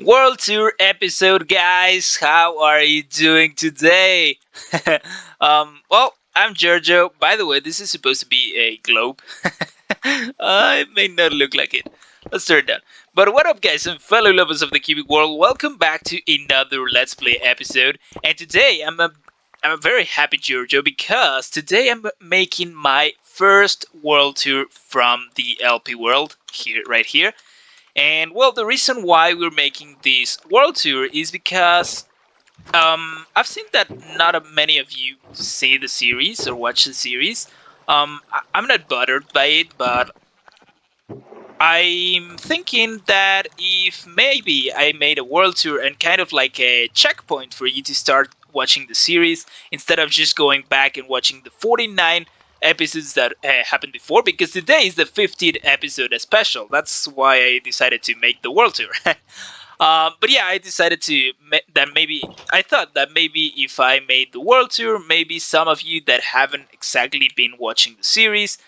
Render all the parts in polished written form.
World Tour episode, guys. How are you doing today? I'm Giorgio. By the way, this is supposed to be a globe. It may not look like it. Let's turn it down. But what up, guys, and fellow lovers of the cubic world? Welcome back to another Let's Play episode. And today, I'm a very happy Giorgio because today I'm making my first world tour from the LP world here, right here. And well, the reason why we're making this world tour is because I've seen that not many of you see the series or watch the series. I'm not bothered by it, but I'm thinking that if maybe I made a world tour and kind of like a checkpoint for you to start watching the series instead of just going back and watching the 49 episodes that happened before, because today is the 50th episode special. That's why I decided to make the world tour. But yeah, I decided that maybe I thought that maybe if I made the world tour, maybe some of you that haven't exactly been watching the series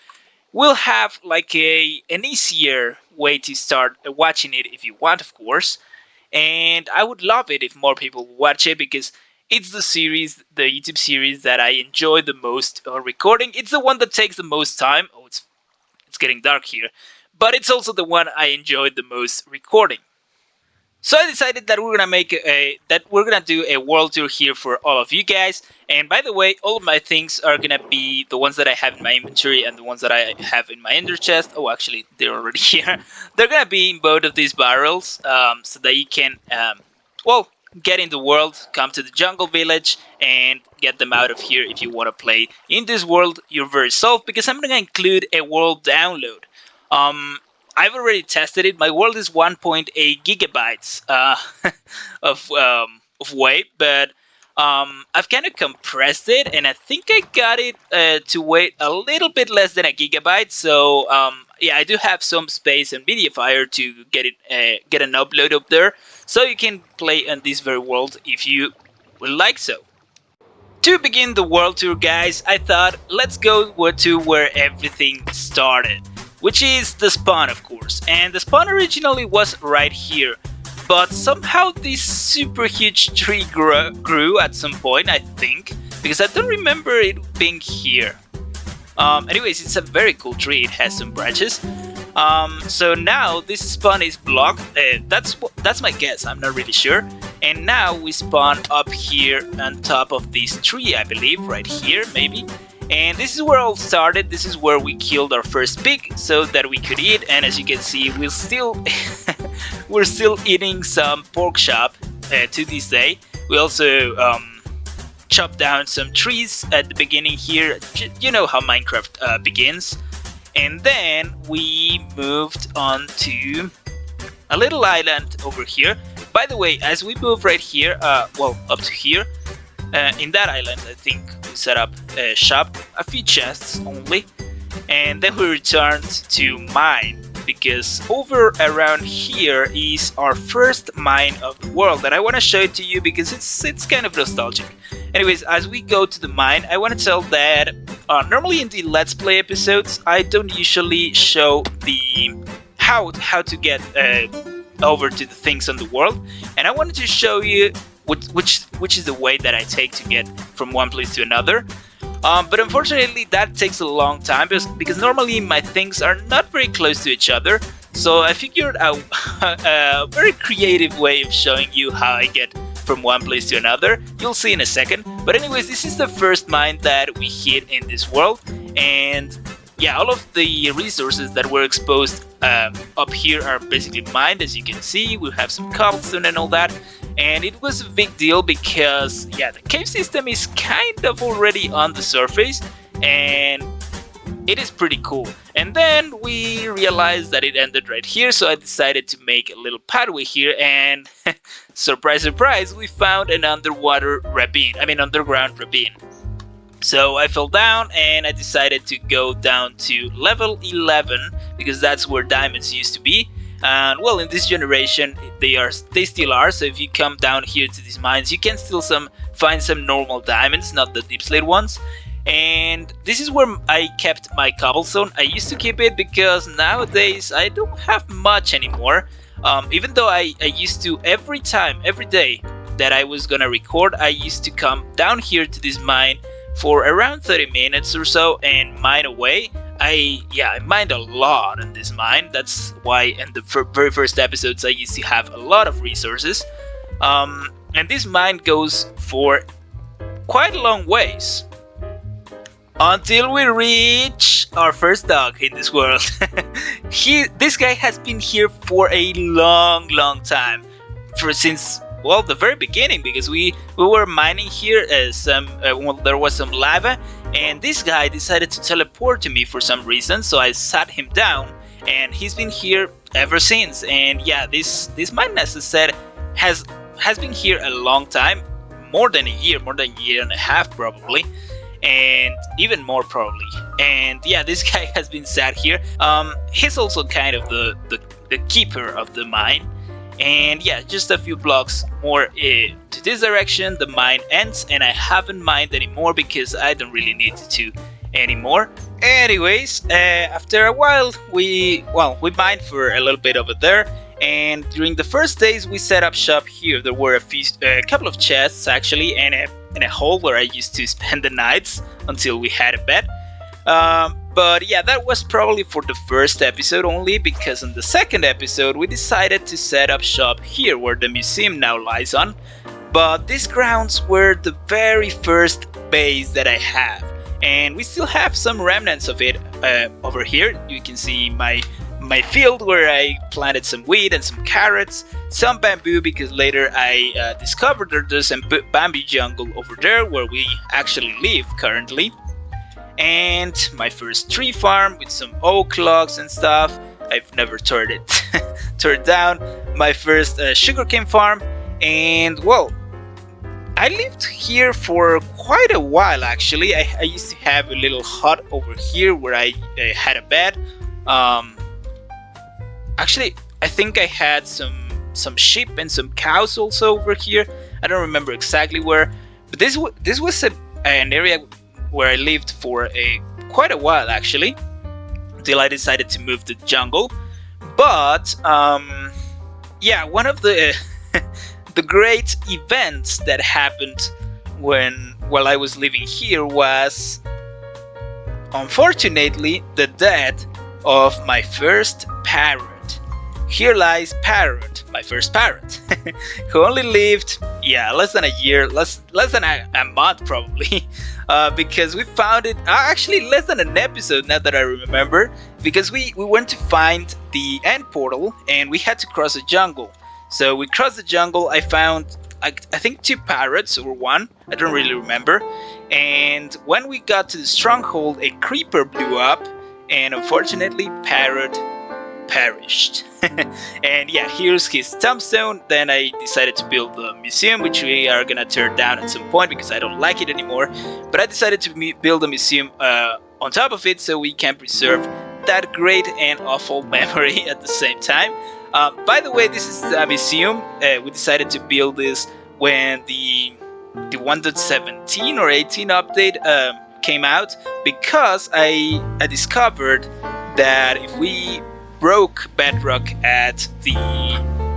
will have like an easier way to start watching it if you want, of course. And I would love it if more people watch it because it's the series, the YouTube series that I enjoy the most recording. It's the one that takes the most time. Oh, it's getting dark here, but it's also the one I enjoyed the most recording. So I decided that we're gonna do a world tour here for all of you guys. And by the way, all of my things are gonna be the ones that I have in my inventory and the ones that I have in my ender chest. Oh, actually, they're already here. They're gonna be in both of these barrels, so that you can, well, get in the world, come to the jungle village, and get them out of here if you want to play in this world you're very soft. Because I'm gonna include a world download. Um, I've already tested it. My world is 1.8 gigabytes of weight, but I've kind of compressed it, and I think I got it to weight a little bit less than a gigabyte. So yeah, I do have some space and Mediafire to get an upload up there, so you can play on this very world if you would like so. To begin the world tour, guys, I thought let's go to where everything started, which is the spawn, of course. And the spawn originally was right here, but somehow this super huge tree grew at some point, I think, because I don't remember it being here. Anyways, it's a very cool tree. It has some branches. So now this spawn is blocked. That's my guess. I'm not really sure. And now we spawn up here on top of this tree, I believe, right here, maybe. And this is where all started. This is where we killed our first pig so that we could eat. And as you can see, we're still eating some pork chop to this day. We also chopped down some trees at the beginning here. You know how Minecraft begins. And then we moved on to a little island over here. By the way, as we move right here, up to here, in that island, I think we set up a shop, a few chests only, and then we returned to mine, because over around here is our first mine of the world, and I want to show it to you because it's kind of nostalgic. Anyways, as we go to the mine, I want to tell that normally in the Let's Play episodes, I don't usually show the how to get over to the things on the world, and I wanted to show you which is the way that I take to get from one place to another. But unfortunately that takes a long time because normally my things are not very close to each other. So I figured out a very creative way of showing you how I get from one place to another. You'll see in a second. But anyways, this is the first mine that we hit in this world. And yeah, all of the resources that were exposed up here are basically mined, as you can see. We have some cobblestone and all that. And it was a big deal because, yeah, the cave system is kind of already on the surface, and it is pretty cool. And then we realized that it ended right here, so I decided to make a little pathway here, and surprise, surprise, we found an underground ravine. So I fell down, and I decided to go down to level 11, because that's where diamonds used to be. And well, in this generation they still are, so if you come down here to these mines you can still find some normal diamonds, not the deep slate ones. And this is where I kept my cobblestone. I used to keep it because nowadays I don't have much anymore. Even though I used to, every day that I was gonna record, I used to come down here to this mine for around 30 minutes or so and mine away. I mined a lot in this mine. That's why in the very first episodes I used to have a lot of resources. And this mine goes for quite a long ways until we reach our first dog in this world. This guy has been here for a long time, since the very beginning, because we were mining here there was some lava, and this guy decided to teleport to me for some reason, so I sat him down, and he's been here ever since. And yeah, this mine, as I said, has been here a long time, more than a year and a half probably, and even more probably. And yeah, this guy has been sat here. He's also kind of the keeper of the mine. And yeah, just a few blocks more to this direction, the mine ends, and I haven't mined anymore because I don't really need to anymore. Anyways, after a while, we mined for a little bit over there, and during the first days we set up shop here. There were a couple of chests actually, and a hole where I used to spend the nights until we had a bed. But yeah, that was probably for the first episode only, because in the second episode we decided to set up shop here where the museum now lies on. But these grounds were the very first base that I have, and we still have some remnants of it over here. You can see my field where I planted some wheat and some carrots, some bamboo, because later I discovered there's some bamboo jungle over there where we actually live currently. And my first tree farm with some oak logs and stuff. I've never tore it down. My first sugarcane farm, and I lived here for quite a while actually. I used to have a little hut over here where I had a bed. Actually, I think I had some sheep and some cows also over here. I don't remember exactly where, but this was an area where I lived for quite a while actually, until I decided to move to the jungle. But one of the the great events that happened while I was living here was, unfortunately, the death of my first parrot. Here lies Parrot, my first parrot, who only lived less than a year, less than a month probably, because we found it actually less than an episode now that I remember, because we went to find the end portal and we had to cross a jungle. So we crossed the jungle. I found I think 2 parrots or 1, I don't really remember, and when we got to the stronghold, a creeper blew up, and unfortunately Parrot perished. And yeah, here's his tombstone. Then I decided to build the museum, which we are gonna tear down at some point because I don't like it anymore, but I decided to build a museum on top of it so we can preserve that great and awful memory at the same time. By the way, this is a museum. We decided to build this when the 1.17 or 18 update came out, because I discovered that if we broke bedrock at the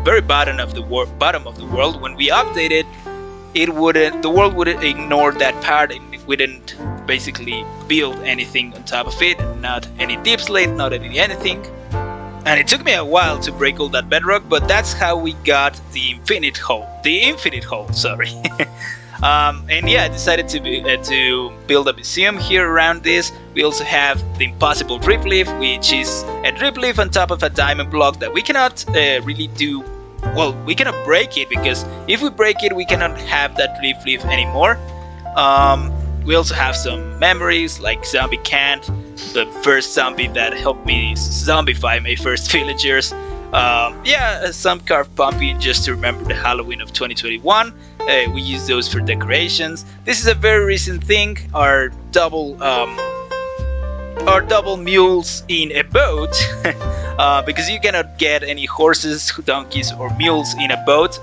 very bottom of the world, when we updated, the world wouldn't ignore that part, and it wouldn't basically build anything on top of it, not any deep slate, not anything. And it took me a while to break all that bedrock, but that's how we got the infinite hole, sorry. And yeah, I decided to build a museum here around this. We also have the impossible drip leaf, which is a drip leaf on top of a diamond block that we cannot really do. Well, we cannot break it, because if we break it, we cannot have that drip leaf anymore. We also have some memories like Zombie Cant, the first zombie that helped me zombify my first villagers. Some carved pumpkin just to remember the Halloween of 2021. We use those for decorations. This is a very recent thing. Our double mules in a boat, because you cannot get any horses, donkeys, or mules in a boat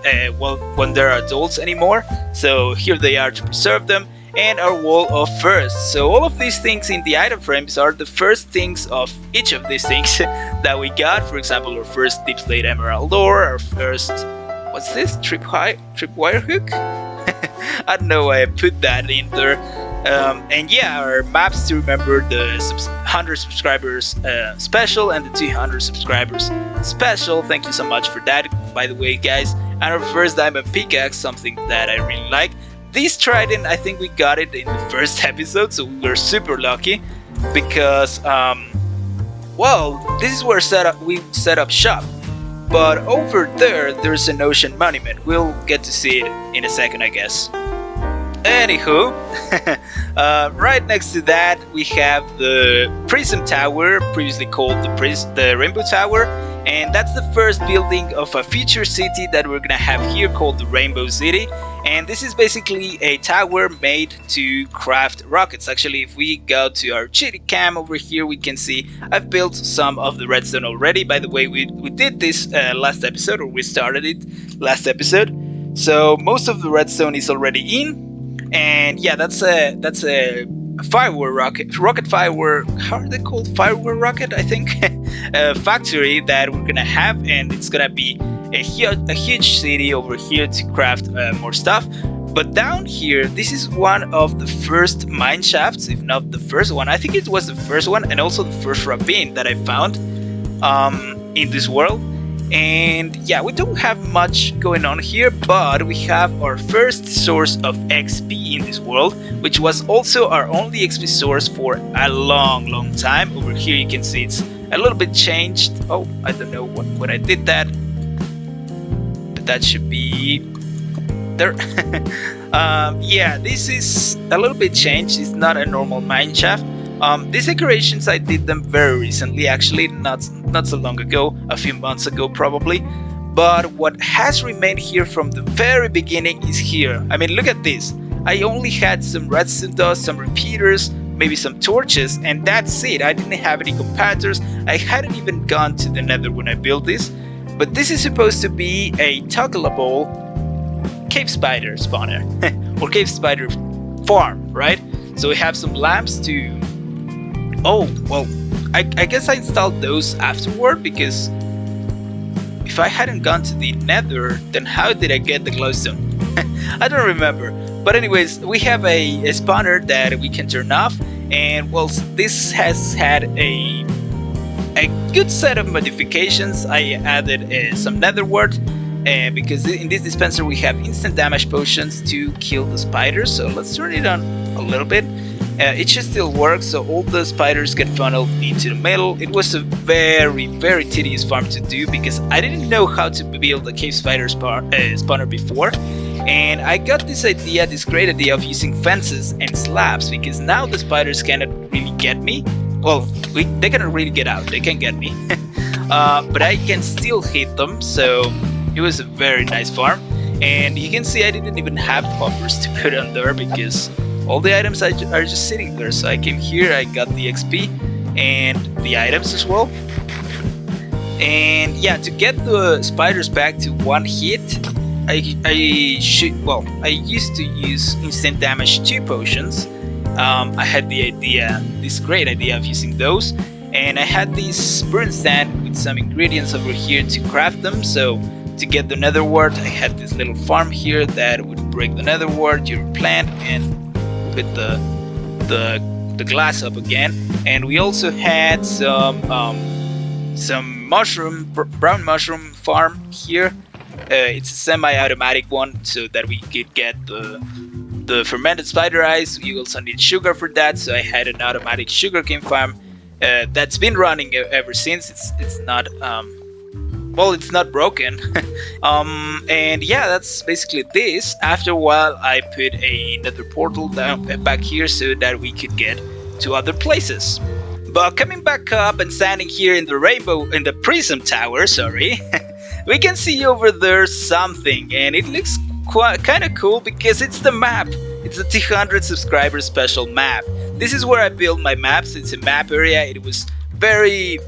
when they're adults anymore. So here they are to preserve them. and our wall of first. So all of these things in the item frames are the first things of each of these things that we got. For example, our first deep slate emerald ore, our first, what's this, tripwire hook? I don't know why I put that in there. And yeah, our maps to remember the 100 subscribers special and the 200 subscribers special. Thank you so much for that, by the way, guys. And our first diamond pickaxe, something that I really like. This trident, I think we got it in the first episode, so we're super lucky because, well, this is where we set up shop. But over there's an ocean monument. We'll get to see it in a second, I guess. Anywho, right next to that we have the Prism Tower, previously called the Rainbow Tower, and that's the first building of a future city that we're gonna have here called the Rainbow City. And this is basically a tower made to craft rockets. Actually, if we go to our cheaty cam over here, we can see I've built some of the redstone already. By the way, we did this last episode, or we started it last episode. So most of the redstone is already in. And yeah, that's a firework rocket firework. How are they called? Firework rocket, I think. A factory that we're gonna have, and it's gonna be a huge city over here to craft more stuff. But down here, this is one of the first mine shafts, if not the first one. I think it was the first one, and also the first ravine that I found in this world. And yeah, we don't have much going on here, but we have our first source of XP in this world, which was also our only XP source for a long time. Over here you can see it's a little bit changed. Oh, I don't know what I did that, but that should be there. Yeah, this is a little bit changed. It's not a normal mine shaft. These decorations, I did them very recently, actually, not so long ago, a few months ago probably. But what has remained here from the very beginning is here. I mean, look at this. I only had some redstone dust, some repeaters, maybe some torches, and that's it. I didn't have any comparators. I hadn't even gone to the nether when I built this. But this is supposed to be a toggleable cave spider spawner, or cave spider farm, right? So we have some lamps to... Oh, well, I guess I installed those afterward, because if I hadn't gone to the nether, then how did I get the glowstone? I don't remember. But anyways, we have a spawner that we can turn off, and well, this has had a good set of modifications. I added some nether wart, because in this dispenser we have instant damage potions to kill the spiders. So let's turn it on a little bit. It should still work, so all the spiders get funneled into the middle. It was a very tedious farm to do, because I didn't know how to build a cave spider spawner before. And I got this great idea of using fences and slabs, because now the spiders cannot really get me. Well, they cannot really get out, they can get me. But I can still hit them, so it was a very nice farm. And you can see I didn't even have hoppers to put on there, because all the items are just sitting there. So I came here, I got the XP and the items as well. And yeah, to get the spiders back to one hit, I used to use instant damage 2 potions. I had this great idea of using those, and I had this burn stand with some ingredients over here to craft them. So to get the nether wart, I had this little farm here that would break the nether wart, your plant, and put the glass up again. And we also had some brown mushroom farm here. It's a semi-automatic one, so that we could get the fermented spider eyes. We also need sugar for that, so I had an automatic sugarcane farm that's been running ever since. It's not well, it's not broken. And yeah, that's basically this. After a while, I put another portal down back here so that we could get to other places. But coming back up and standing here in the Prism Tower, sorry, we can see over there something, and it looks kind of cool because it's the map. It's the 200 subscribers special map. This is where I build my maps. It's a map area. It was a very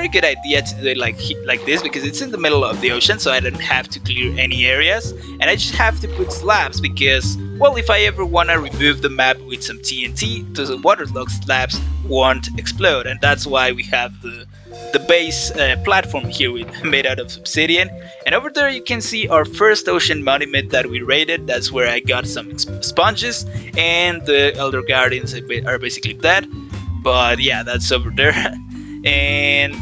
good idea to do it like this, because it's in the middle of the ocean, so I don't have to clear any areas, and I just have to put slabs, because well, if I ever want to remove the map with some TNT, the waterlogged slabs won't explode, and that's why we have the base platform here made out of obsidian. And over there you can see our first ocean monument that we raided. That's where I got some sponges, and the elder guardians are basically dead. But yeah, that's over there. And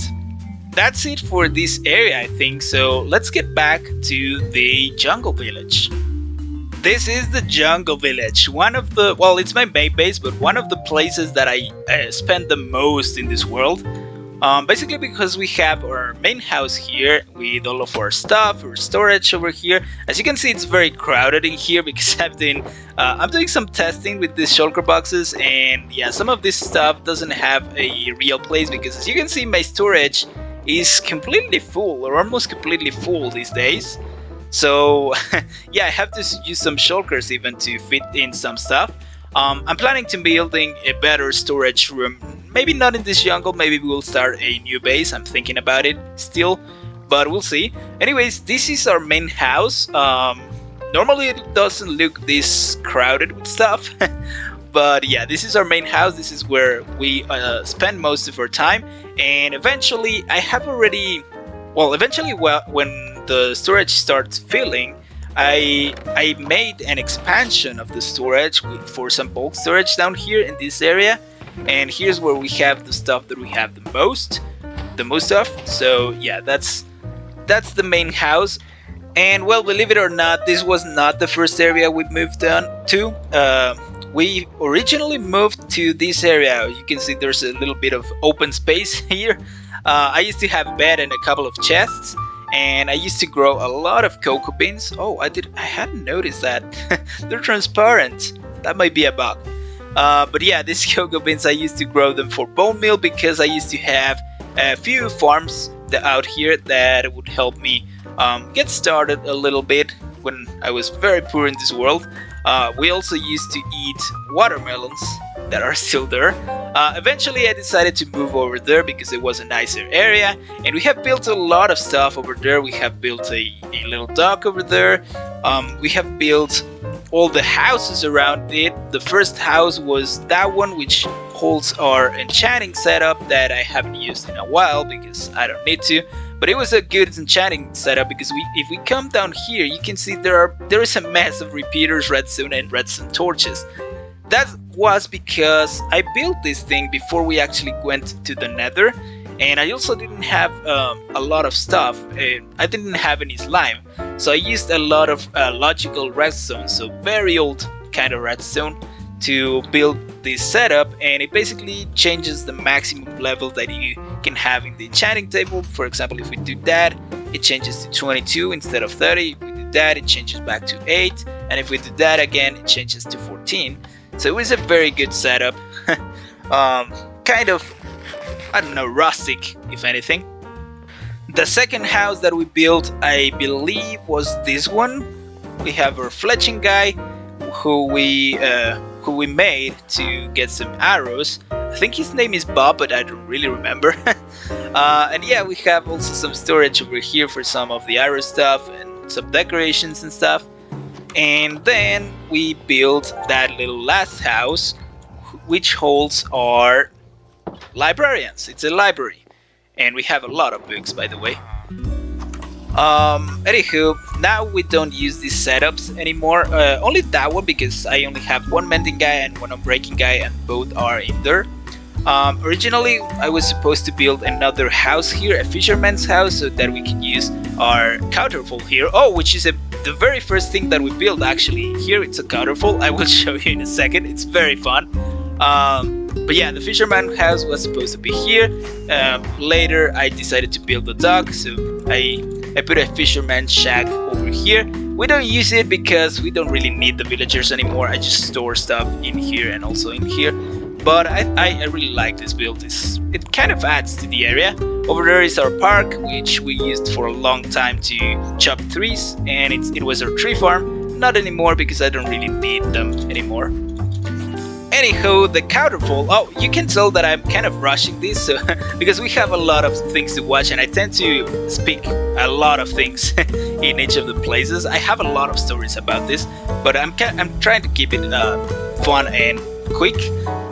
that's it for this area, I think. So let's get back to the jungle village. This is the jungle village. One of the, well, it's my main base, but one of the places that I spend the most in this world. Basically because we have our main house here with all of our stuff, our storage over here. As you can see, it's very crowded in here because I'm doing some testing with these shulker boxes, and yeah, some of this stuff doesn't have a real place because, as you can see, my storage is completely full, or almost completely full these days. So yeah, I have to use some shulkers even to fit in some stuff. I'm planning to building a better storage room. Maybe not in this jungle, maybe we'll start a new base. I'm thinking about it still, but we'll see. Anyways, this is our main house. Normally it doesn't look this crowded with stuff, but yeah, this is our main house. This is where we spend most of our time, and eventually when the storage starts filling, I made an expansion of the storage for some bulk storage down here in this area, and here's where we have the stuff that we have the most of. So yeah, that's the main house. And well, believe it or not, this was not the first area we moved on to. We originally moved to this area. You can see there's a little bit of open space here. I used to have a bed and a couple of chests, and I used to grow a lot of cocoa beans. Oh, I hadn't noticed that. They're transparent. That might be a bug. But yeah, these cocoa beans, I used to grow them for bone meal because I used to have a few farms out here that would help me get started a little bit when I was very poor in this world. We also used to eat watermelons that are still there. Eventually I decided to move over there because it was a nicer area, and we have built a lot of stuff over there. We have built a little dock over there. We have built all the houses around it. The first house was that one, which holds our enchanting setup that I haven't used in a while because I don't need to. But it was a good enchanting setup because if we come down here, you can see there is a mess of repeaters, redstone, and redstone torches. That was because I built this thing before we actually went to the nether, and I also didn't have a lot of stuff. I didn't have any slime, so I used a lot of logical redstone, so very old kind of redstone, to build this setup, and it basically changes the maximum level that you can have in the enchanting table. For example, if we do that, it changes to 22 instead of 30. If we do that, it changes back to 8, and if we do that again, it changes to 14. So it was a very good setup. Kind of, I don't know, rustic, if anything. The second house that we built, I believe, was this one. We have our fletching guy, who we made to get some arrows. I think his name is Bob, but I don't really remember. And yeah, we have also some storage over here for some of the arrow stuff and some decorations and stuff. And then we built that little last house, which holds our librarians. It's a library, and we have a lot of books, by the way. Anywho, now we don't use these setups anymore. Only that one, because I only have one mending guy and one unbreaking guy, and both are in there. Originally, I was supposed to build another house here, a fisherman's house, so that we can use our counterfall here. Oh, which is the very first thing that we built, actually. Here it's a counterfall. I will show you in a second. It's very fun. But yeah, the fisherman house was supposed to be here. Later, I decided to build a dock, so I put a fisherman shack over here. We don't use it because we don't really need the villagers anymore. I just store stuff in here and also in here. But I really like this build. It kind of adds to the area. Over there is our park, which we used for a long time to chop trees, and it was our tree farm. Not anymore because I don't really need them anymore. Anyhow, the counterfall. Oh, you can tell that I'm kind of rushing this, so because we have a lot of things to watch, and I tend to speak a lot of things in each of the places. I have a lot of stories about this, but I'm trying to keep it fun and quick.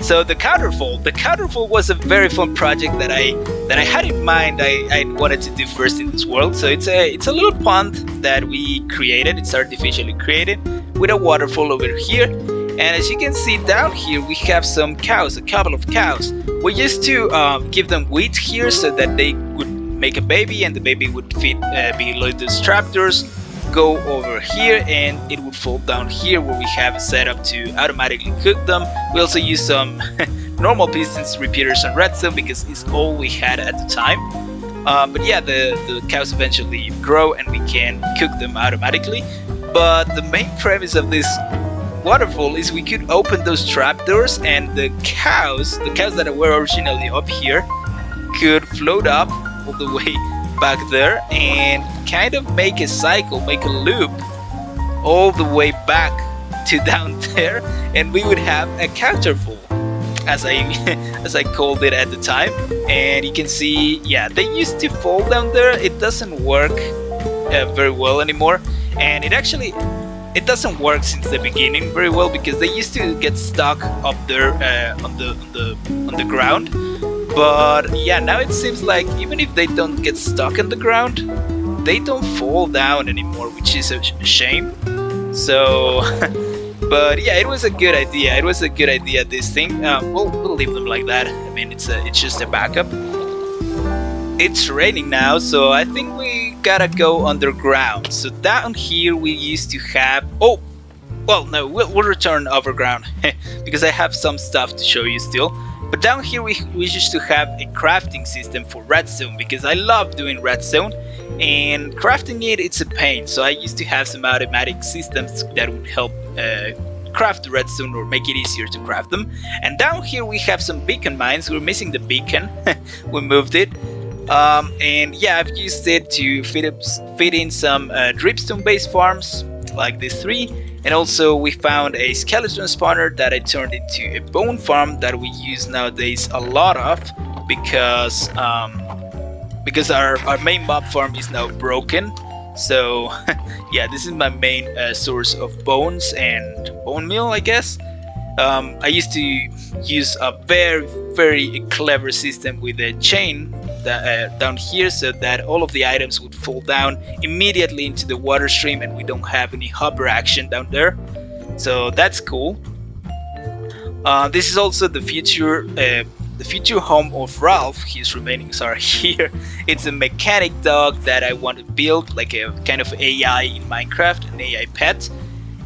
So the counterfall was a very fun project that I had in mind. I wanted to do first in this world. So it's a little pond that we created. It's artificially created with a waterfall over here. And as you can see down here, we have some cows, a couple of cows. We used to give them wheat here so that they would make a baby, and the baby would fit below those trapdoors, go over here, and it would fall down here where we have it set up to automatically cook them. We also use some normal pistons, repeaters, and redstone because it's all we had at the time. But yeah, the cows eventually grow and we can cook them automatically. But the main premise of this waterfall is we could open those trapdoors, and the cows that were originally up here could float up all the way back there and kind of make a cycle, make a loop all the way back to down there, and we would have a counterfall, as I called it at the time. And you can see, yeah, they used to fall down there. It doesn't work very well anymore, and it doesn't work since the beginning very well because they used to get stuck up there on the ground. But yeah, now it seems like even if they don't get stuck on the ground, they don't fall down anymore, which is a shame. So, but yeah, it was a good idea. This thing. We'll leave them like that. I mean, it's just a backup. It's raining now, so I think we gotta go underground. So down here we used to have. Oh, well, no, we'll return overground because I have some stuff to show you still. But down here we used to have a crafting system for redstone because I love doing redstone, and crafting it's a pain. So I used to have some automatic systems that would help craft the redstone or make it easier to craft them. And down here we have some beacon mines. We're missing the beacon. We moved it. And yeah, I've used it to fit in some dripstone based farms like these three. And also we found a skeleton spawner that I turned into a bone farm that we use nowadays a lot of because our main mob farm is now broken. So yeah, this is my main source of bones and bone meal, I guess. I used to use a very clever system with a chain down here so that all of the items would fall down immediately into the water stream and we don't have any hopper action down there. So that's cool. This is also the future home of Ralph. His remainings are here. It's a mechanic dog that I want to build, like a kind of AI in Minecraft, an AI pet.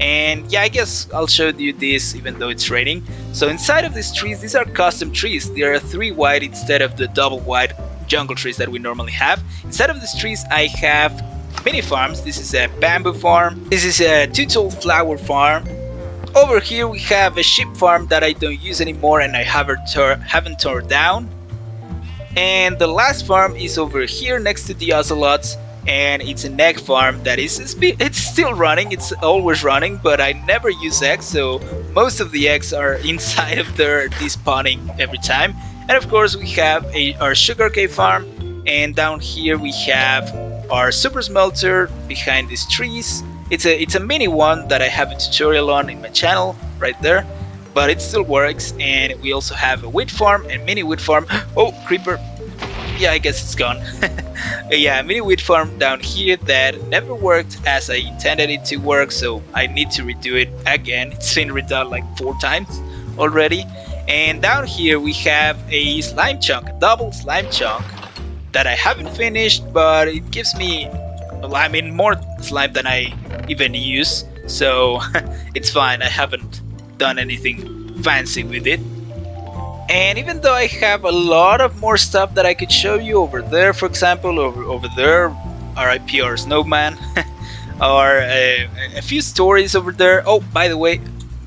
And yeah, I guess I'll show you this even though it's raining. So inside of these trees, these are custom trees. There are 3 wide instead of the double wide jungle trees that we normally have. Instead of these trees, I have mini farms. This is a bamboo farm. This is a 2-tool flower farm. Over here we have a sheep farm that I don't use anymore and I haven't torn down. And the last farm is over here next to the ocelots, and it's an egg farm that it's still running. It's always running, but I never use eggs, so most of the eggs are inside of there despawning every time. And of course we have our sugarcane farm, and down here we have our super smelter behind these trees. It's a mini one that I have a tutorial on in my channel right there, but it still works. And we also have a wheat farm and mini wheat farm. Oh, creeper. Yeah, I guess it's gone. Yeah, a mini wheat farm down here that never worked as I intended it to work, so I need to redo it again. It's been redone like 4 times already. And down here we have a slime chunk, a double slime chunk that I haven't finished, but it gives me, I mean, more slime than I even use, so it's fine. I haven't done anything fancy with it. And even though I have a lot of more stuff that I could show you over there, for example, over there, RIP our snowman, or a few stories over there. Oh, by the way,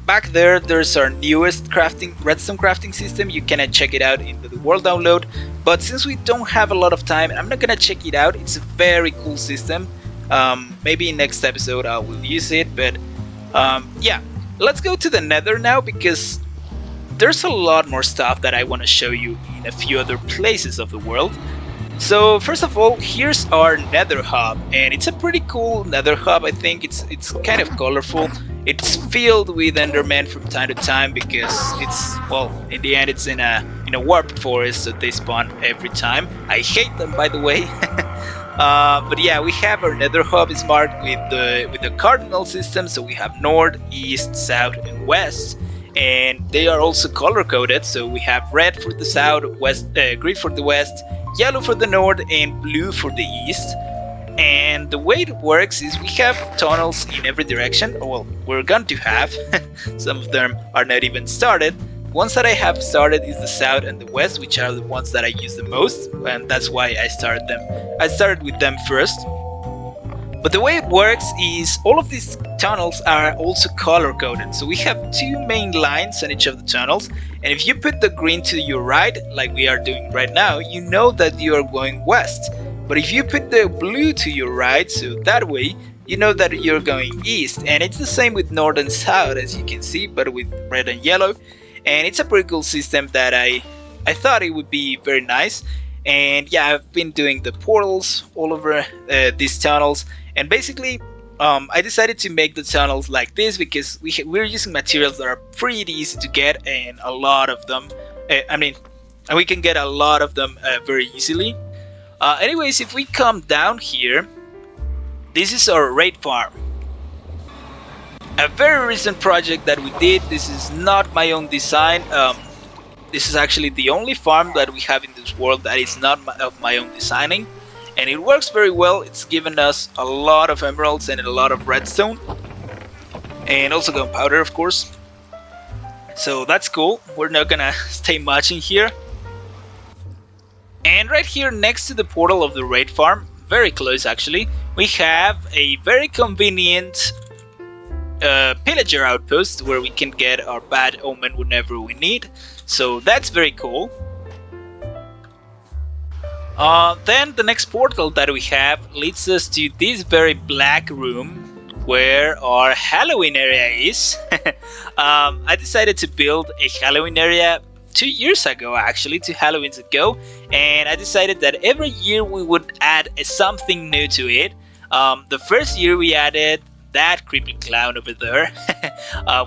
back there's our newest redstone crafting system. You can check it out in the world download. But since we don't have a lot of time, I'm not gonna check it out. It's a very cool system. Maybe in next episode I will use it. But yeah, let's go to the Nether now, because there's a lot more stuff that I want to show you in a few other places of the world. So first of all, here's our nether hub, and it's a pretty cool nether hub. I think it's kind of colorful. It's filled with endermen from time to time because it's, well, in the end it's in a warped forest, so they spawn every time. I hate them, by the way. But yeah, we have our nether hub is marked with the cardinal system, so we have north, east, south, and west. And they are also color coded, so we have red for the south, green for the west, yellow for the north, and blue for the east. And the way it works is we have tunnels in every direction. Well, we're going to have. Some of them are not even started. Ones that I have started is the south and the west, which are the ones that I use the most, and that's why I started them. I started with them first. But the way it works is all of these tunnels are also color coded. So we have two main lines on each of the tunnels, and if you put the green to your right, like we are doing right now, you know that you are going west. But if you put the blue to your right, so that way, you know that you're going east. And it's the same with north and south, as you can see, but with red and yellow. And it's a pretty cool system that I thought it would be very nice. And yeah, I've been doing the portals all over these tunnels. And basically, I decided to make the tunnels like this because we're using materials that are pretty easy to get, and a lot of them. And we can get a lot of them very easily. Anyways, if we come down here, this is our raid farm. A very recent project that we did. This is not my own design. This is actually the only farm that we have in this world that is not of my own designing. And it works very well. It's given us a lot of emeralds and a lot of redstone. And also gunpowder, of course. So that's cool. We're not gonna stay much in here. And right here next to the portal of the raid farm, very close actually, we have a very convenient pillager outpost where we can get our bad omen whenever we need. So that's very cool. Then the next portal that we have leads us to this very black room where our Halloween area is. I decided to build a Halloween area 2 years ago, actually, 2 Halloweens ago, and I decided that every year we would add something new to it. The first year we added that creepy clown over there.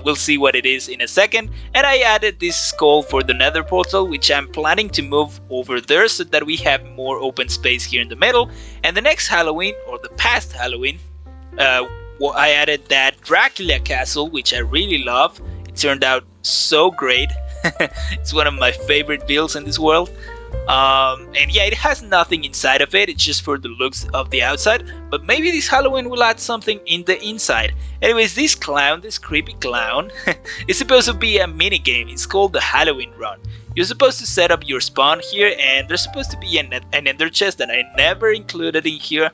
We'll see what it is in a second. And I added this skull for the nether portal, which I'm planning to move over there so that we have more open space here in the middle. And the next Halloween, or the past Halloween, I added that Dracula castle, which I really love. It turned out so great. It's one of my favorite builds in this world. And yeah, it has nothing inside of it, it's just for the looks of the outside, but maybe this Halloween will add something in the inside. Anyways, this clown, this creepy clown, is supposed to be a mini game. It's called the Halloween Run. You're supposed to set up your spawn here, and there's supposed to be an ender chest that I never included in here,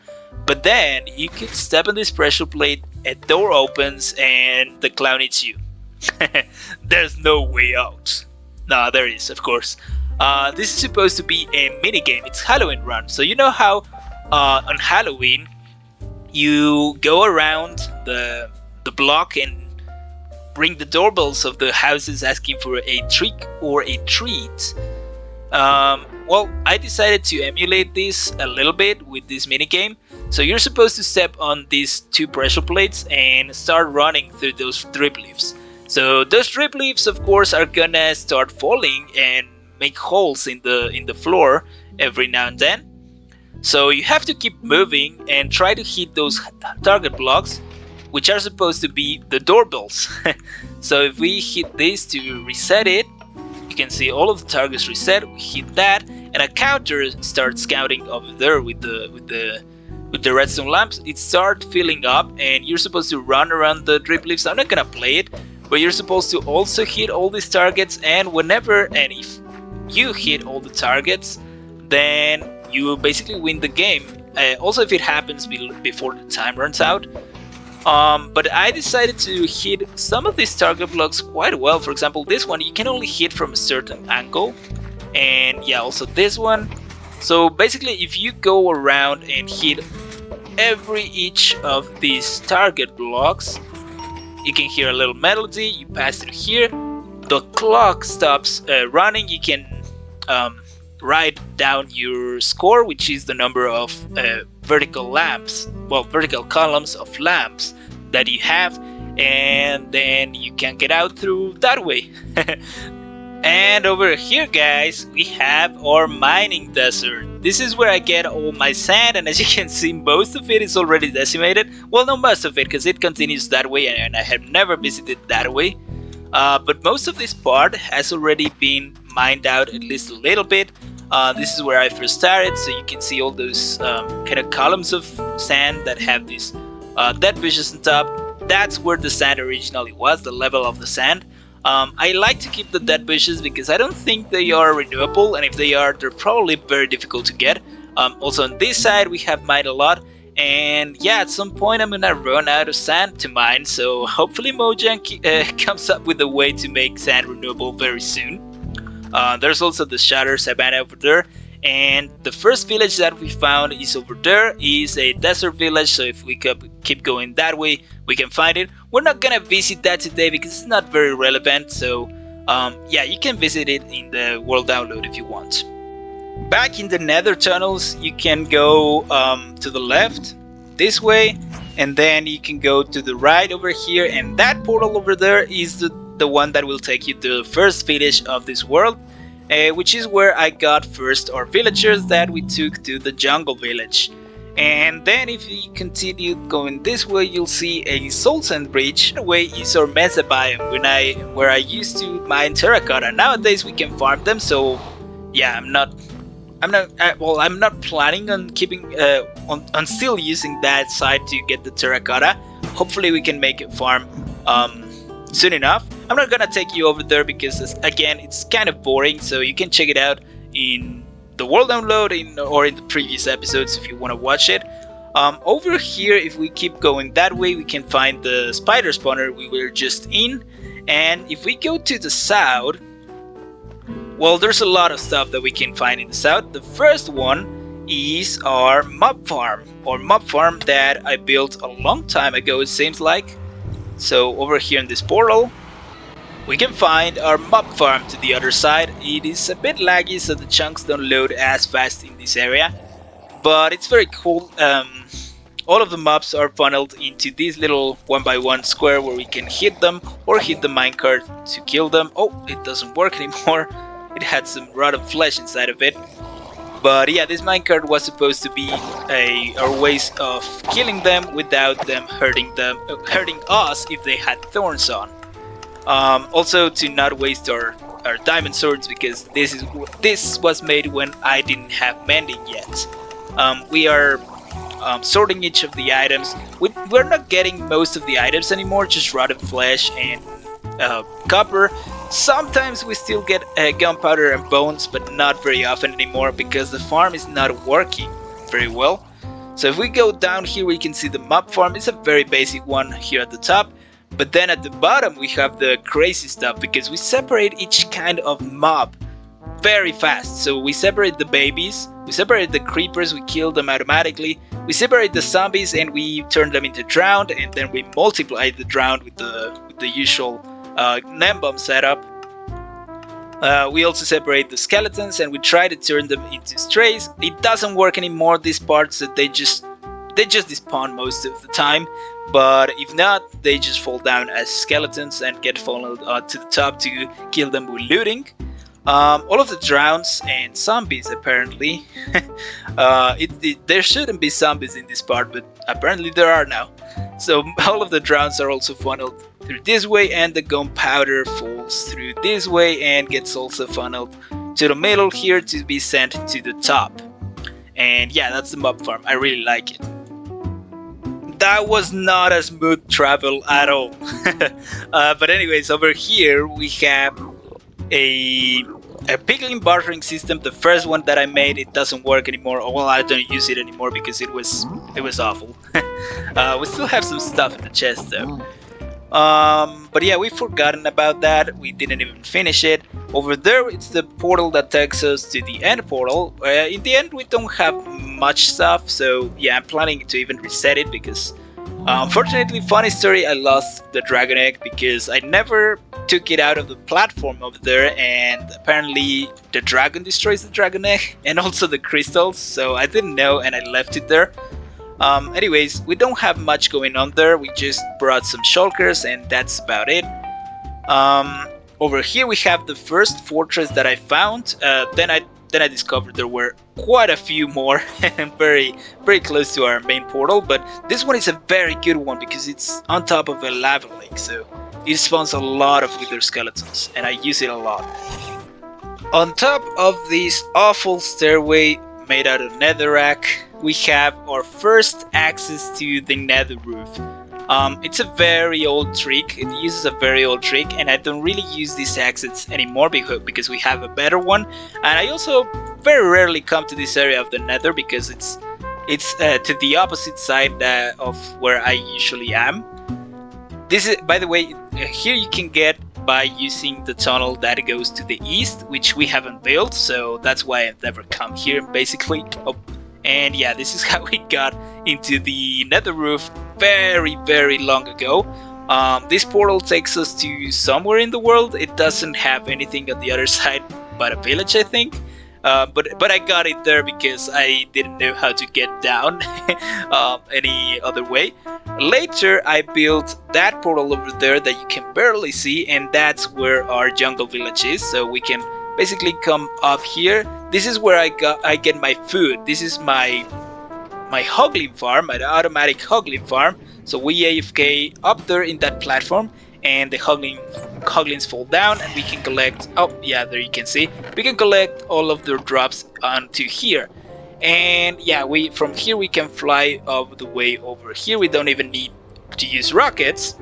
but then you could step on this pressure plate, a door opens, and the clown eats you. There's no way out. No, there is, of course. This is supposed to be a mini game. It's Halloween Run. So you know how on Halloween you go around the block and ring the doorbells of the houses asking for a trick or a treat. Well, I decided to emulate this a little bit with this mini game. So you're supposed to step on these 2 pressure plates and start running through those drip leaves. So those drip leaves, of course, are gonna start falling and make holes in the floor every now and then. So you have to keep moving and try to hit those target blocks, which are supposed to be the doorbells. So if we hit this to reset it, you can see all of the targets reset. We hit that, and a counter starts counting over there with the redstone lamps. It starts filling up, and you're supposed to run around the drip leaves. I'm not gonna play it, but you're supposed to also hit all these targets, and if you hit all the targets, then you basically win the game. Also, if it happens before the time runs out. But I decided to hit some of these target blocks quite well. For example, this one you can only hit from a certain angle, and yeah, also this one. So basically, if you go around and hit each of these target blocks, you can hear a little melody. You pass through here. the clock stops running, you can write down your score, which is the number of vertical columns of lamps that you have, and then you can get out through that way. And over here, guys, we have our mining desert. This is where I get all my sand, and as you can see, most of it is already decimated. Well, not most of it, because it continues that way, and I have never visited that way. But most of this part has already been mined out at least a little bit. This is where I first started, so you can see all those kind of columns of sand that have these dead bushes on top. That's where the sand originally was, the level of the sand. I like to keep the dead bushes because I don't think they are renewable, and if they are, they're probably very difficult to get. Also on this side we have mined a lot, and yeah, at some point I'm gonna run out of sand to mine, so hopefully Mojang comes up with a way to make sand renewable very soon. There's also the Shatter Savannah over there, and the first village that we found is over there, is a desert village, so if we keep going that way we can find it. We're not gonna visit that today because it's not very relevant, so yeah, you can visit it in the world download if you want. Back in the nether tunnels, you can go to the left this way, and then you can go to the right over here, and that portal over there is the one that will take you to the first village of this world, which is where I got first our villagers that we took to the jungle village. And then if you continue going this way, you'll see a soul sand bridge. That way is our mesa biome, where I used to mine terracotta. Nowadays we can farm them, so yeah, I'm not planning on keeping on still using that side to get the terracotta. Hopefully we can make it farm soon enough. I'm not gonna take you over there because again, it's kind of boring, so you can check it out in the world download or in the previous episodes if you want to watch it. Over here, if we keep going that way, we can find the spider spawner we were just in, and if we go to the south, well, there's a lot of stuff that we can find in the south. The first one is our mob farm, that I built a long time ago, it seems like. So over here in this portal we can find our mob farm to the other side. It is a bit laggy, so the chunks don't load as fast in this area, but it's very cool. All of the mobs are funneled into this little 1x1 square where we can hit them or hit the minecart to kill them. Oh, it doesn't work anymore. It had some rotten flesh inside of it. But yeah, this minecart was supposed to be our ways of killing them without them hurting us if they had thorns on. Also to not waste our diamond swords, because this was made when I didn't have mending yet. We are sorting each of the items. We're not getting most of the items anymore, just rotten flesh and copper. Sometimes we still get gunpowder and bones, but not very often anymore because the farm is not working very well. So if we go down here, we can see the mob farm. It's a very basic one here at the top. But then at the bottom we have the crazy stuff, because we separate each kind of mob very fast. So we separate the babies, we separate the creepers, we kill them automatically, we separate the zombies and we turn them into drowned, and then we multiply the drowned with the usual Nembomb setup. We also separate the skeletons and we try to turn them into strays. It doesn't work anymore, this part, so they just despawn most of the time, but if not, they just fall down as skeletons and get funneled to the top to kill them with looting. All of the drowns and zombies, apparently, there shouldn't be zombies in this part, but apparently there are now. So all of the drowns are also funneled through this way, and the gunpowder falls through this way and gets also funneled to the middle here to be sent to the top. And yeah, that's the mob farm. I really like it. That was not a smooth travel at all. But anyways, over here we have a piglin bartering system. The first one that I made, it doesn't work anymore. Well, I don't use it anymore because it was awful. We still have some stuff in the chest though. But yeah, we've forgotten about that. We didn't even finish it. Over there, it's the portal that takes us to the end portal. In the end, we don't have much stuff, so yeah, I'm planning to even reset it because Unfortunately, funny story, I lost the dragon egg because I never took it out of the platform over there, and apparently the dragon destroys the dragon egg and also the crystals, so I didn't know and I left it there. Anyways, we don't have much going on there, we just brought some shulkers and that's about it. Over here we have the first fortress that I found. Then I discovered there were quite a few more, very very close to our main portal. But this one is a very good one because it's on top of a lava lake, so it spawns a lot of wither skeletons, and I use it a lot. On top of this awful stairway made out of netherrack, we have our first access to the nether roof. It's a very old trick, it uses a very old trick, and I don't really use this access anymore because we have a better one. And I also very rarely come to this area of the nether because it's to the opposite side of where I usually am. This is, by the way, here you can get by using the tunnel that goes to the east, which we haven't built, so that's why I've never come here basically. And yeah, this is how we got into the nether roof very very long ago. This portal takes us to somewhere in the world. It doesn't have anything on the other side but a village, I think. But I got it there because I didn't know how to get down any other way. Later I built that portal over there that you can barely see, and that's where our jungle village is, so we can basically come up here. This is where I get my food. This is my hoglin farm, my automatic hoglin farm. So we AFK up there in that platform, and the hoglins fall down, and we can collect. Oh yeah, there you can see. We can collect all of their drops onto here, and yeah, from here we can fly all the way over here. We don't even need to use rockets,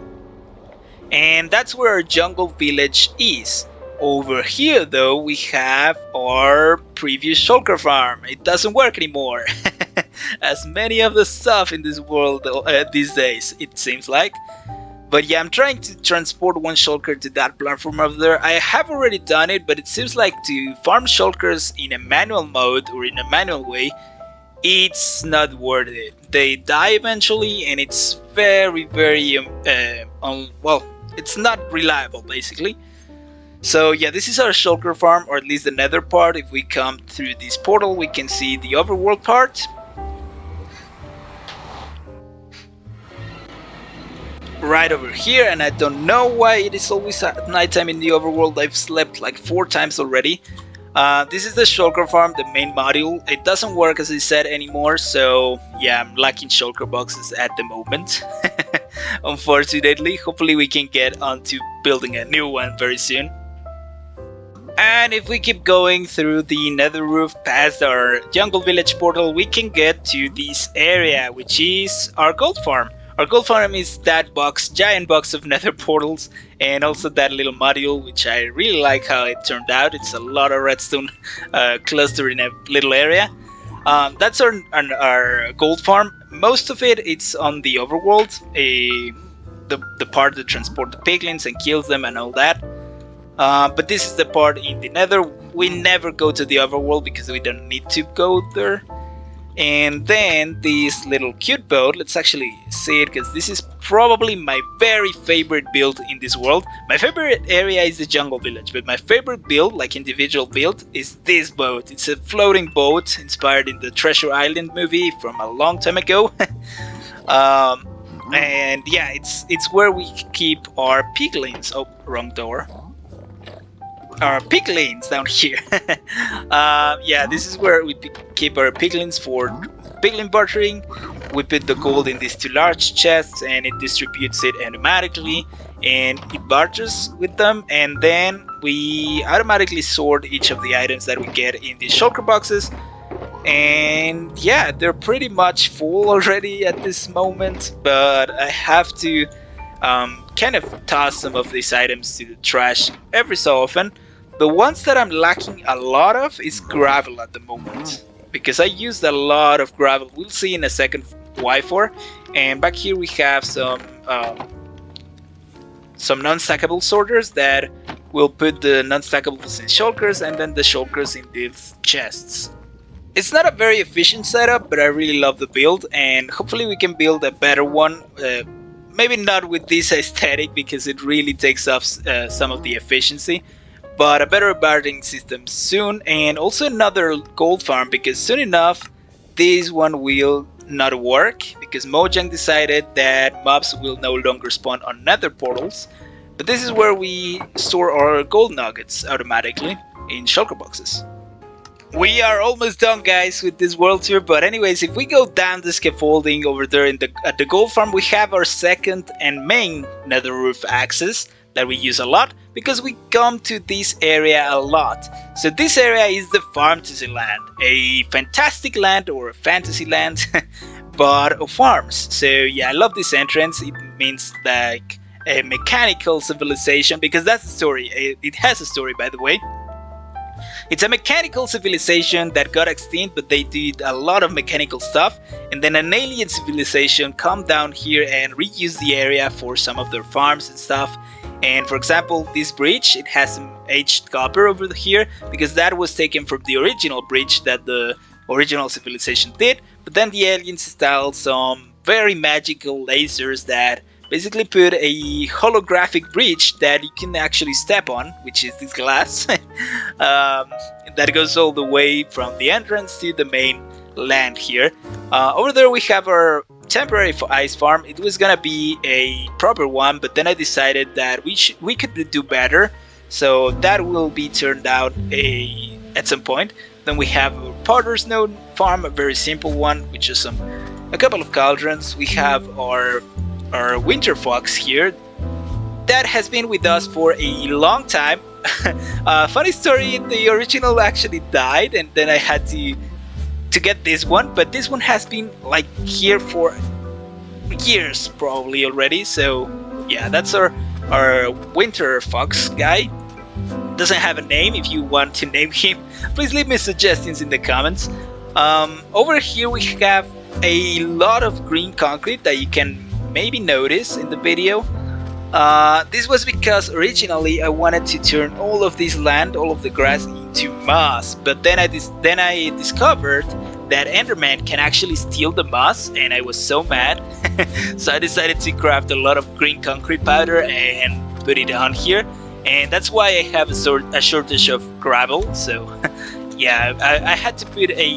and that's where our jungle village is. Over here though, we have our previous shulker farm. It doesn't work anymore. As many of the stuff in this world these days, it seems like. But yeah, I'm trying to transport one shulker to that platform over there. I have already done it, but it seems like to farm shulkers in a manual mode or in a manual way, it's not worth it. They die eventually, and it's very well, it's not reliable basically. So yeah, this is our shulker farm, or at least the nether part. If we come through this portal, we can see the overworld part. Right over here, and I don't know why it is always at nighttime in the overworld. I've slept like 4 times already. This is the shulker farm, the main module. It doesn't work as I said anymore, so yeah, I'm lacking shulker boxes at the moment. Unfortunately, hopefully we can get onto building a new one very soon. And if we keep going through the nether roof past our jungle village portal, we can get to this area, which is our gold farm. Our gold farm is that giant box of nether portals, and also that little module, which I really like how it turned out. It's a lot of redstone clustered in a little area. That's our gold farm. Most of it's on the overworld, the part that transports the piglins and kills them and all that. But this is the part in the nether. We never go to the overworld because we don't need to go there. And then this little cute boat, let's actually see it because this is probably my very favorite build in this world. My favorite area is the jungle village, but my favorite build, like individual build, is this boat. It's a floating boat inspired in the Treasure Island movie from a long time ago. And yeah, it's where we keep our piglins. Oh, wrong door. Our piglins down here. Yeah, this is where we keep our piglins for piglin bartering. We put the gold in these 2 large chests, and it distributes it automatically, and it barters with them, and then we automatically sort each of the items that we get in these shulker boxes. And yeah, they're pretty much full already at this moment, but I have to kind of toss some of these items to the trash every so often. The ones that I'm lacking a lot of is gravel at the moment, because I used a lot of gravel. We'll see in a second why for. And back here we have some non-stackable sorters that will put the non-stackables in shulkers, and then the shulkers in these chests. It's not a very efficient setup, but I really love the build, and hopefully we can build a better one. Maybe not with this aesthetic because it really takes off some of the efficiency, but a better bartering system soon, and also another gold farm because soon enough this one will not work because Mojang decided that mobs will no longer spawn on nether portals, but this is where we store our gold nuggets automatically in shulker boxes. We are almost done, guys, with this world tour, but anyways, if we go down the scaffolding over there at the gold farm, we have our second and main nether roof access that we use a lot because we come to this area a lot. So this area is the fantasy land, a fantastic land or a fantasy land but of farms. So yeah, I love this entrance. It means like a mechanical civilization because that's the story. It has a story, by the way. It's a mechanical civilization that got extinct, but they did a lot of mechanical stuff, and then an alien civilization come down here and reuse the area for some of their farms and stuff. And for example, this bridge, it has some aged copper over here because that was taken from the original bridge that the original civilization did, but then the aliens installed some very magical lasers that basically put a holographic bridge that you can actually step on, which is this glass that goes all the way from the entrance to the main land here. Over there we have our temporary ice farm. It was gonna be a proper one, but then I decided that we could do better, so that will be turned out at some point. Then we have our Potter's Node farm, a very simple one, with just a couple of cauldrons. We have our winter fox here that has been with us for a long time. Funny story, the original actually died and then I had to get this one, but this one has been like here for years probably already. So yeah, that's our winter fox guy. Doesn't have a name. If you want to name him, please leave me suggestions in the comments. Over here we have a lot of green concrete that you can maybe notice in the video. This was because originally I wanted to turn all of this land, all of the grass, into moss, but then I discovered that Enderman can actually steal the moss, and I was so mad. So I decided to craft a lot of green concrete powder and put it on here, and that's why I have a shortage of gravel. So yeah, I had to put a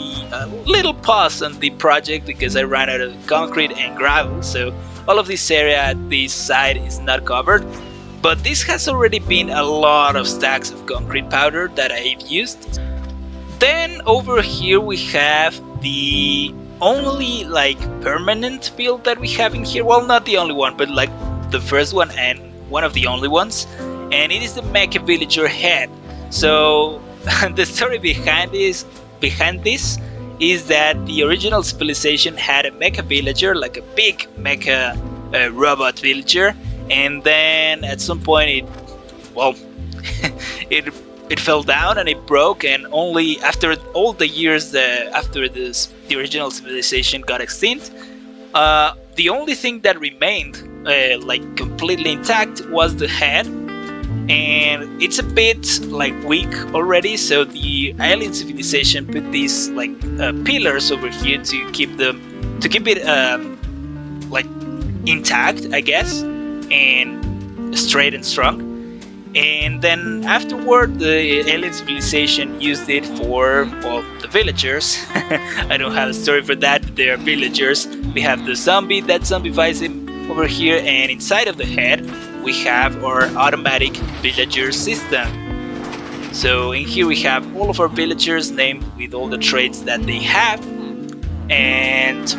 little pause on the project because I ran out of concrete and gravel. So all of this area at this side is not covered, but this has already been a lot of stacks of concrete powder that I've used. Then over here we have the only like permanent build that we have in here. Well, not the only one, but like the first one and one of the only ones, and it is the Mecha Villager head. So the story behind this is that the original civilization had a mecha villager, like a big mecha robot villager, and then at some point it fell down and it broke, and only after all the years after the original civilization got extinct, the only thing that remained like completely intact was the head. And it's a bit like weak already, so the alien civilization put these like pillars over here to keep it like intact, I guess, and straight and strong. And then afterward, the alien civilization used it for, well, the villagers. I don't have a story for that, but they are villagers. We have the zombie that zombifies him over here, and inside of the head we have our automatic villager system. So in here we have all of our villagers named with all the traits that they have, and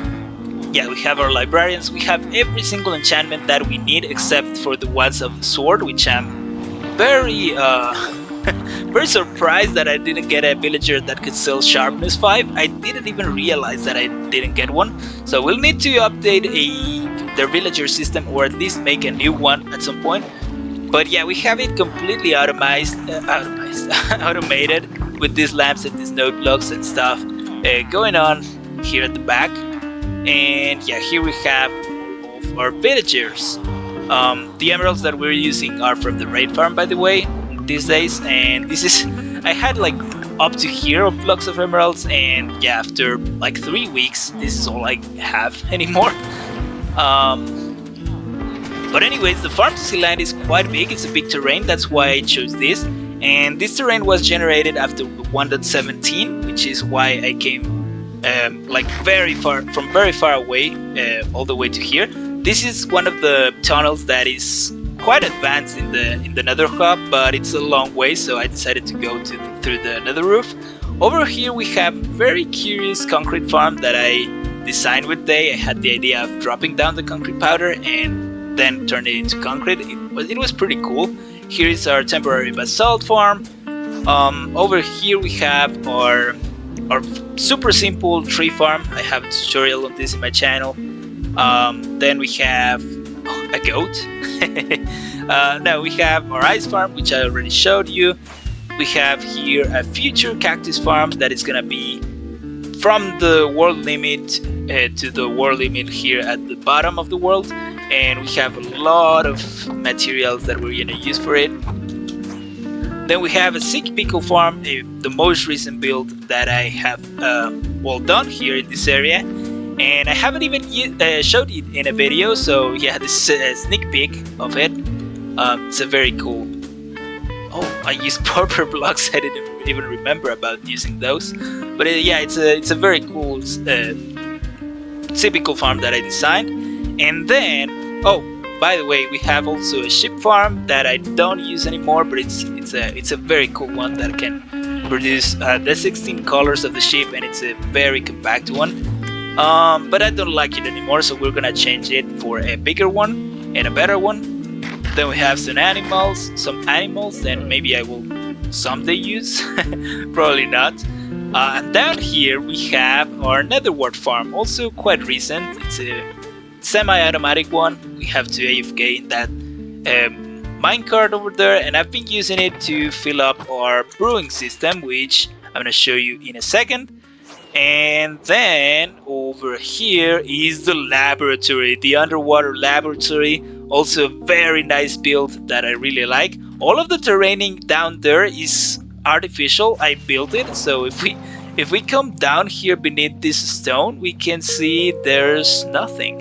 yeah, we have our librarians. We have every single enchantment that we need except for the ones of the sword, which I'm very very surprised that I didn't get a villager that could sell sharpness 5. I didn't even realize that I didn't get one, so we'll need to update their villager system, or at least make a new one at some point. But yeah, we have it completely automated with these lamps and these node blocks and stuff going on here at the back. And yeah, here we have all of our villagers. The emeralds that we're using are from the raid farm, by the way, these days. And this is, I had like up to here of blocks of emeralds, and yeah, after like 3 weeks, this is all I have anymore. But anyways, the Pharmacy land is quite big. It's a big terrain. That's why I chose this. And this terrain was generated after 1.17, which is why I came like very far away, all the way to here. This is one of the tunnels that is quite advanced in the Nether hub, but it's a long way, so I decided to go through the Nether roof. Over here we have very curious concrete farm that I designed with Day. I had the idea of dropping down the concrete powder and then turn it into concrete. It was pretty cool. Here is our temporary basalt farm. Over here we have our super simple tree farm. I have a tutorial on this in my channel. Then we have a goat. Now we have our ice farm, which I already showed you. We have here a future cactus farm that is gonna be from the world limit to the world limit here at the bottom of the world, and we have a lot of materials that we're gonna use for it. Then we have a sick pickle farm, the most recent build that I have done here in this area, and I haven't even showed it in a video, so yeah, this is a sneak peek of it. It's a very cool. Oh, I used purple blocks. I didn't even remember about using those, but yeah, it's a very cool typical farm that I designed. And then, oh, by the way, we have also a sheep farm that I don't use anymore, but it's a very cool one that can produce the 16 colors of the sheep, and it's a very compact one. But I don't like it anymore, so we're gonna change it for a bigger one and a better one. Then we have some animals that maybe I will someday use, probably not. And down here we have our netherwort farm, also quite recent. It's a semi-automatic one. We have to AFK in that minecart over there, and I've been using it to fill up our brewing system, which I'm gonna show you in a second. And then over here is the laboratory, the underwater laboratory. Also a very nice build that I really like. All of the terraining down there is artificial. I built it, so if we come down here beneath this stone, we can see there's nothing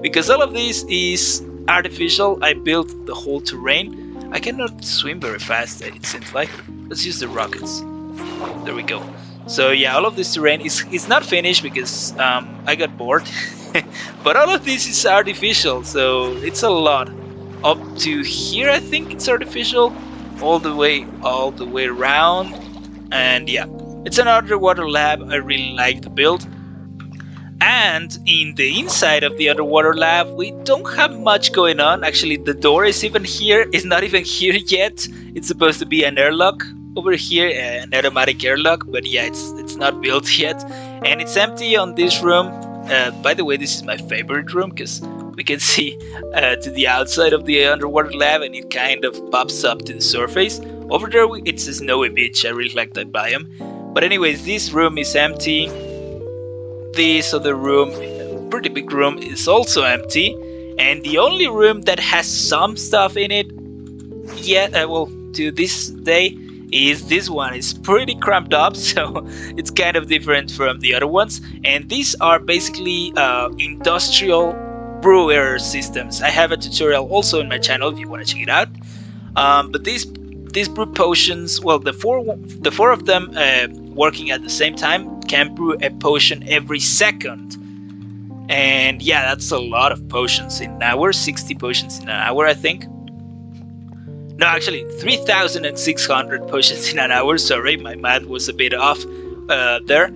because all of this is artificial. I built the whole terrain. I cannot swim very fast, it seems like. Let's use the rockets. There we go. So yeah, all of this terrain is not finished because I got bored. But all of this is artificial, so it's a lot. Up to here, I think it's artificial, all the way around, and yeah, it's an underwater lab. I really like the build. And in the inside of the underwater lab, we don't have much going on. Actually, the door is not even here yet. It's supposed to be an airlock over here, an automatic airlock, but yeah, it's not built yet, and it's empty on this room. By the way, this is my favorite room because we can see to the outside of the underwater lab, and it kind of pops up to the surface. Over there, it's a snowy beach. I really like that biome. But anyways, this room is empty. This other room, pretty big room, is also empty. And the only room that has some stuff in it yet, to this day, is this one. It's pretty cramped up, so it's kind of different from the other ones. And these are basically industrial brewer systems. I have a tutorial also in my channel if you want to check it out. But these brew potions, well, the four of them working at the same time can brew a potion every second. And yeah, that's a lot of potions in an hour. 60 potions in an hour, I think. No, actually, 3,600 potions in an hour. Sorry, my math was a bit off there.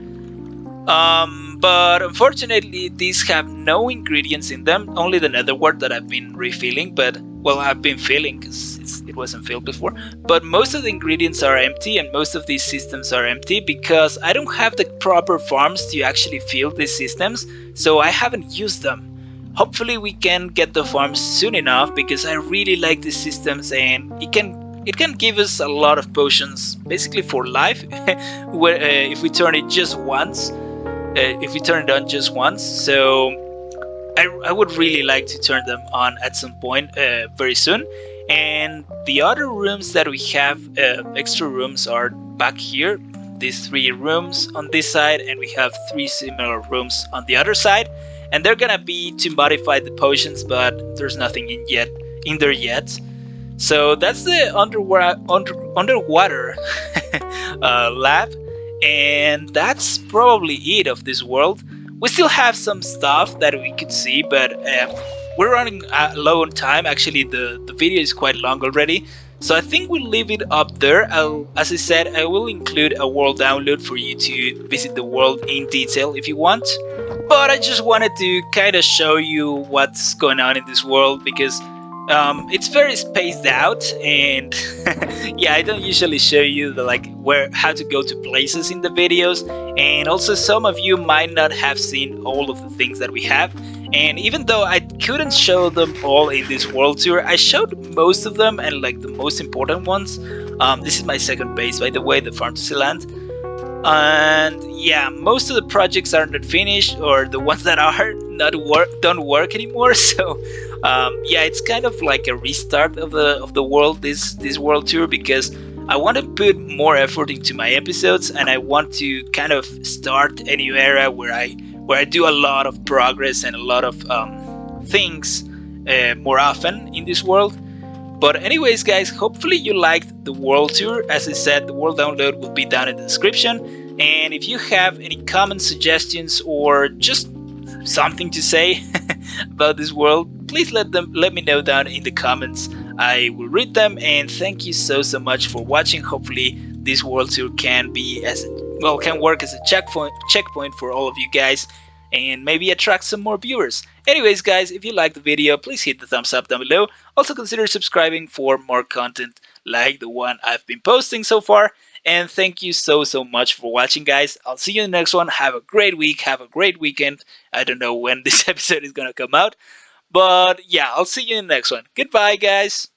But unfortunately, these have no ingredients in them. Only the netherwort that I've been refilling. But, well, I've been filling because it wasn't filled before. But most of the ingredients are empty, and most of these systems are empty because I don't have the proper farms to actually fill these systems. So I haven't used them. Hopefully we can get the farms soon enough because I really like these systems, and it can give us a lot of potions basically for life where, if we turn it just once, if we turn it on just once. So I would really like to turn them on at some point very soon. And the other rooms that we have, extra rooms, are back here. these three rooms on this side, and we have three similar rooms on the other side. And they're gonna be to modify the potions, but there's nothing in there yet. So that's the underwater lab, and that's probably it of this world. We still have some stuff that we could see, but we're running low on time. Actually, the video is quite long already, so I think we'll leave it up there. As I said, I will include a world download for you to visit the world in detail if you want. But I just wanted to kind of show you what's going on in this world because it's very spaced out, and yeah, I don't usually show you the like where how to go to places in the videos, and also some of you might not have seen all of the things that we have. And even though I couldn't show them all in this world tour, I showed most of them and like the most important ones. This is my second base, by the way, the Farm to Sea Land. And yeah, most of the projects are not finished, or the ones that are not don't work anymore. So yeah, it's kind of like a restart of the world, this world tour, because I want to put more effort into my episodes, and I want to kind of start a new era where I do a lot of progress and a lot of things more often in this world. But anyways, guys, hopefully you liked the world tour. As I said, the world download will be down in the description. And if you have any comments, suggestions, or just something to say about this world, please let me know down in the comments. I will read them. And thank you so much for watching. Hopefully this world tour can work as a checkpoint for all of you guys, and maybe attract some more viewers. Anyways, guys, if you liked the video, please hit the thumbs up down below. Also consider subscribing for more content like the one I've been posting so far. And thank you so much for watching, guys. I'll see you in the next one. Have a great week. Have a great weekend. I don't know when this episode is going to come out. But yeah, I'll see you in the next one. Goodbye, guys.